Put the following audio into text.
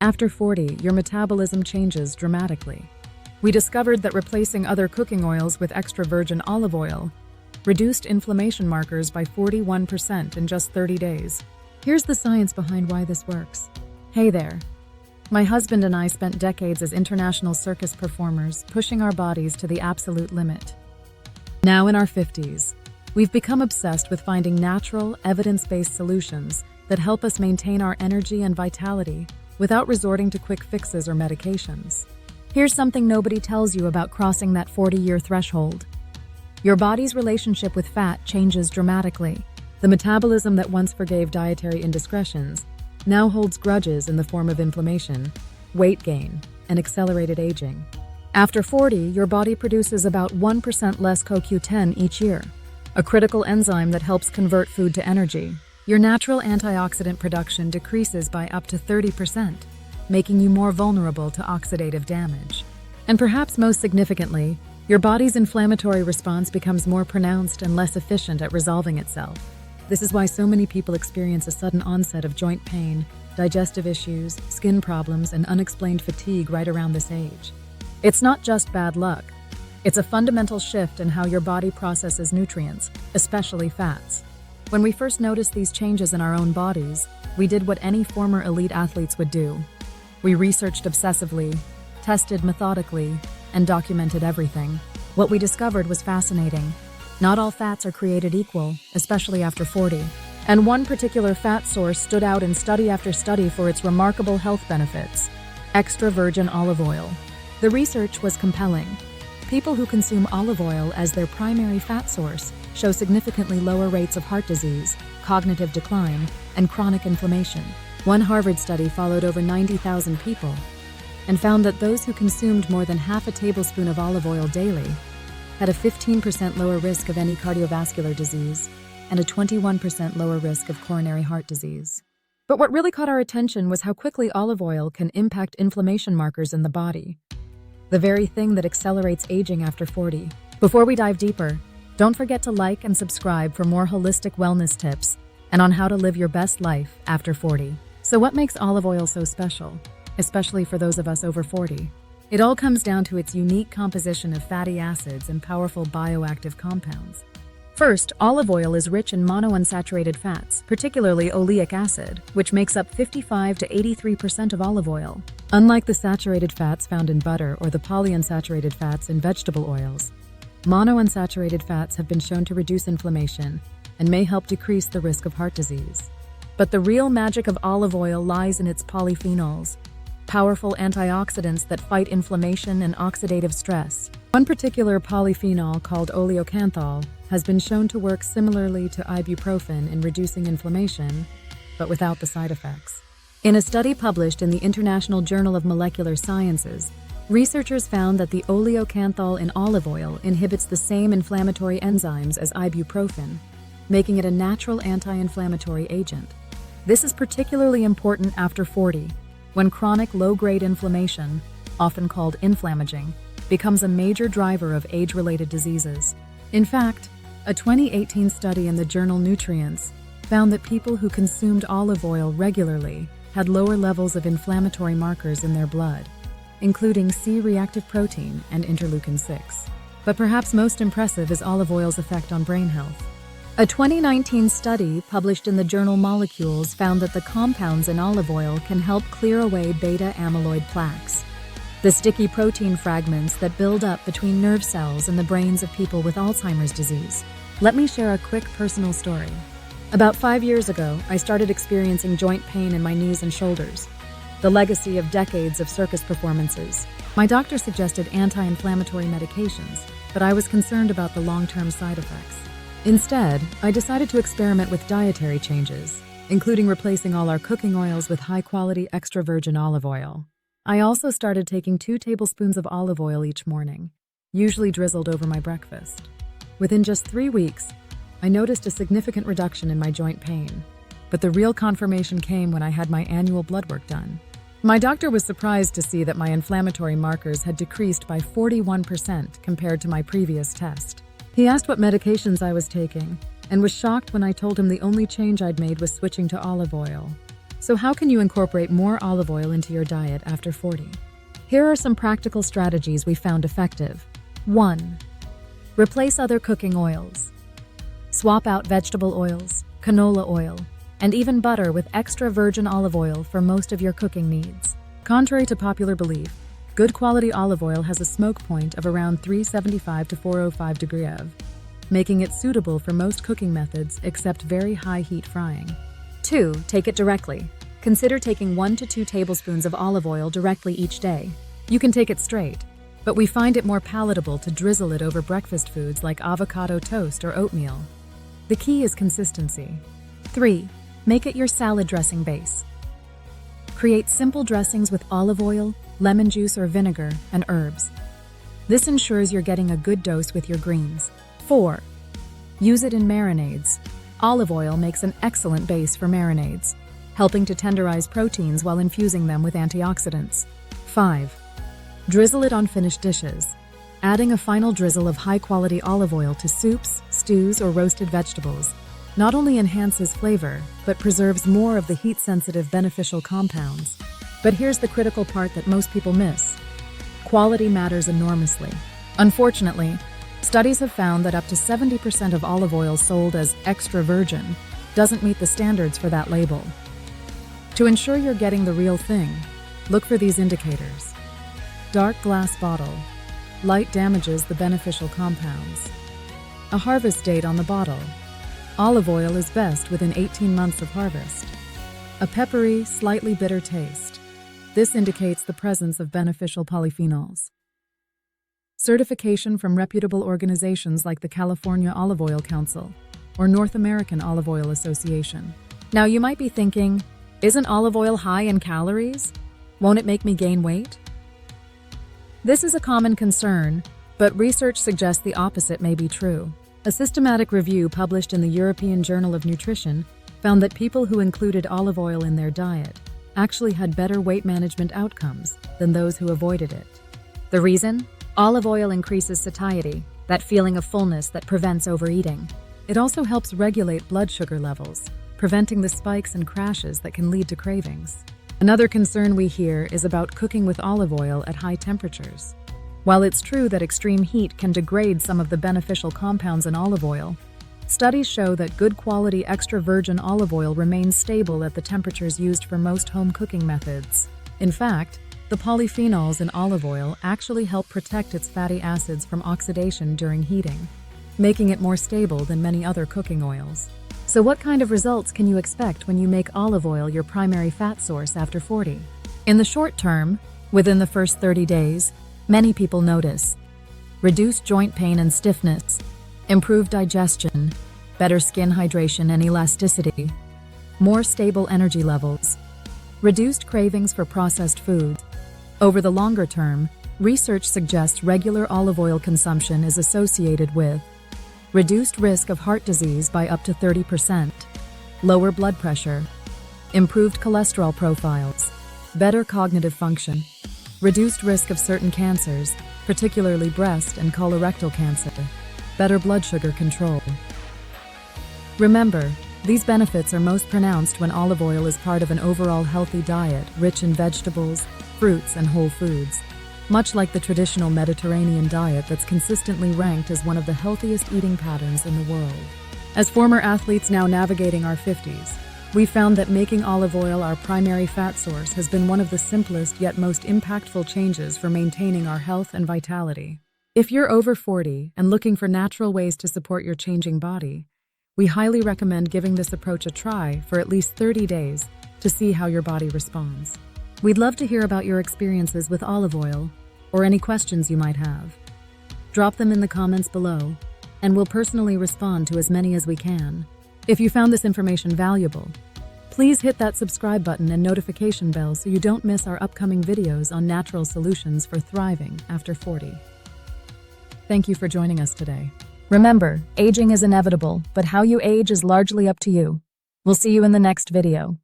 After 40, your metabolism changes dramatically. We discovered that replacing other cooking oils with extra virgin olive oil reduced inflammation markers by 41% in just 30 days. Here's the science behind why this works. Hey there. My husband and I spent decades as international circus performers, pushing our bodies to the absolute limit. Now in our 50s, we've become obsessed with finding natural, evidence-based solutions that help us maintain our energy and vitality without resorting to quick fixes or medications. Here's something nobody tells you about crossing that 40-year threshold. Your body's relationship with fat changes dramatically. The metabolism that once forgave dietary indiscretions now holds grudges in the form of inflammation, weight gain, and accelerated aging. After 40, your body produces about 1% less CoQ10 each year, a critical enzyme that helps convert food to energy. Your natural antioxidant production decreases by up to 30%, making you more vulnerable to oxidative damage. And perhaps most significantly, your body's inflammatory response becomes more pronounced and less efficient at resolving itself. This is why so many people experience a sudden onset of joint pain, digestive issues, skin problems, and unexplained fatigue right around this age. It's not just bad luck. It's a fundamental shift in how your body processes nutrients, especially fats. When we first noticed these changes in our own bodies, we did what any former elite athletes would do. We researched obsessively, tested methodically, and documented everything. What we discovered was fascinating. Not all fats are created equal, especially after 40. And one particular fat source stood out in study after study for its remarkable health benefits: extra virgin olive oil. The research was compelling. People who consume olive oil as their primary fat source show significantly lower rates of heart disease, cognitive decline, and chronic inflammation. One Harvard study followed over 90,000 people and found that those who consumed more than half a tablespoon of olive oil daily had a 15% lower risk of any cardiovascular disease and a 21% lower risk of coronary heart disease. But what really caught our attention was how quickly olive oil can impact inflammation markers in the body, the very thing that accelerates aging after 40. Before we dive deeper, don't forget to like and subscribe for more holistic wellness tips and on how to live your best life after 40. So what makes olive oil so special, especially for those of us over 40? It all comes down to its unique composition of fatty acids and powerful bioactive compounds. First, olive oil is rich in monounsaturated fats, particularly oleic acid, which makes up 55 to 83% of olive oil. Unlike the saturated fats found in butter or the polyunsaturated fats in vegetable oils, monounsaturated fats have been shown to reduce inflammation and may help decrease the risk of heart disease. But the real magic of olive oil lies in its polyphenols, powerful antioxidants that fight inflammation and oxidative stress. One particular polyphenol, called oleocanthal, has been shown to work similarly to ibuprofen in reducing inflammation, but without the side effects. In a study published in the International Journal of Molecular Sciences, researchers found that the oleocanthal in olive oil inhibits the same inflammatory enzymes as ibuprofen, making it a natural anti-inflammatory agent. This is particularly important after 40, when chronic low-grade inflammation, often called inflammaging, becomes a major driver of age-related diseases. In fact, a 2018 study in the journal Nutrients found that people who consumed olive oil regularly had lower levels of inflammatory markers in their blood, including C-reactive protein and interleukin-6. But perhaps most impressive is olive oil's effect on brain health. A 2019 study published in the journal Molecules found that the compounds in olive oil can help clear away beta-amyloid plaques, the sticky protein fragments that build up between nerve cells in the brains of people with Alzheimer's disease. Let me share a quick personal story. About 5 years ago, I started experiencing joint pain in my knees and shoulders, the legacy of decades of circus performances. My doctor suggested anti-inflammatory medications, but I was concerned about the long-term side effects. Instead, I decided to experiment with dietary changes, including replacing all our cooking oils with high-quality extra virgin olive oil. I also started taking 2 tablespoons of olive oil each morning, usually drizzled over my breakfast. Within just 3 weeks, I noticed a significant reduction in my joint pain, but the real confirmation came when I had my annual blood work done. My doctor was surprised to see that my inflammatory markers had decreased by 41% compared to my previous test. He asked what medications I was taking, and was shocked when I told him the only change I'd made was switching to olive oil. So how can you incorporate more olive oil into your diet after 40? Here are some practical strategies we found effective. 1. Replace other cooking oils. Swap out vegetable oils, canola oil, and even butter with extra virgin olive oil for most of your cooking needs. Contrary to popular belief, good quality olive oil has a smoke point of around 375 to 405 degrees F, making it suitable for most cooking methods except very high heat frying. 2. Take it directly. Consider taking 1 to 2 tablespoons of olive oil directly each day. You can take it straight, but we find it more palatable to drizzle it over breakfast foods like avocado toast or oatmeal. The key is consistency. 3. Make it your salad dressing base. Create simple dressings with olive oil, lemon juice or vinegar, and herbs. This ensures you're getting a good dose with your greens. 4. Use it in marinades. Olive oil makes an excellent base for marinades, helping to tenderize proteins while infusing them with antioxidants. 5. Drizzle it on finished dishes. Adding a final drizzle of high-quality olive oil to soups, stews, or roasted vegetables not only enhances flavor, but preserves more of the heat-sensitive beneficial compounds. But here's the critical part that most people miss. Quality matters enormously. Unfortunately, studies have found that up to 70% of olive oil sold as extra virgin doesn't meet the standards for that label. To ensure you're getting the real thing, look for these indicators. Dark glass bottle. Light damages the beneficial compounds. A harvest date on the bottle. Olive oil is best within 18 months of harvest. A peppery, slightly bitter taste. This indicates the presence of beneficial polyphenols. Certification from reputable organizations like the California Olive Oil Council or North American Olive Oil Association. Now you might be thinking, isn't olive oil high in calories? Won't it make me gain weight? This is a common concern, but research suggests the opposite may be true. A systematic review published in the European Journal of Nutrition found that people who included olive oil in their diet actually had better weight management outcomes than those who avoided it. The reason? Olive oil increases satiety, that feeling of fullness that prevents overeating. It also helps regulate blood sugar levels, preventing the spikes and crashes that can lead to cravings. Another concern we hear is about cooking with olive oil at high temperatures. While it's true that extreme heat can degrade some of the beneficial compounds in olive oil, studies show that good quality extra virgin olive oil remains stable at the temperatures used for most home cooking methods. In fact, the polyphenols in olive oil actually help protect its fatty acids from oxidation during heating, making it more stable than many other cooking oils. So what kind of results can you expect when you make olive oil your primary fat source after 40? In the short term, within the first 30 days, many people notice reduced joint pain and stiffness, improved digestion, better skin hydration and elasticity, more stable energy levels, reduced cravings for processed foods. Over the longer term, research suggests regular olive oil consumption is associated with reduced risk of heart disease by up to 30%, lower blood pressure, improved cholesterol profiles, better cognitive function, reduced risk of certain cancers, particularly breast and colorectal cancer, better blood sugar control. Remember, these benefits are most pronounced when olive oil is part of an overall healthy diet rich in vegetables, fruits, and whole foods, much like the traditional Mediterranean diet that's consistently ranked as one of the healthiest eating patterns in the world. As former athletes now navigating our 50s, we found that making olive oil our primary fat source has been one of the simplest yet most impactful changes for maintaining our health and vitality. If you're over 40 and looking for natural ways to support your changing body, we highly recommend giving this approach a try for at least 30 days to see how your body responds. We'd love to hear about your experiences with olive oil or any questions you might have. Drop them in the comments below, and we'll personally respond to as many as we can. If you found this information valuable, please hit that subscribe button and notification bell so you don't miss our upcoming videos on natural solutions for thriving after 40. Thank you for joining us today. Remember, aging is inevitable, but how you age is largely up to you. We'll see you in the next video.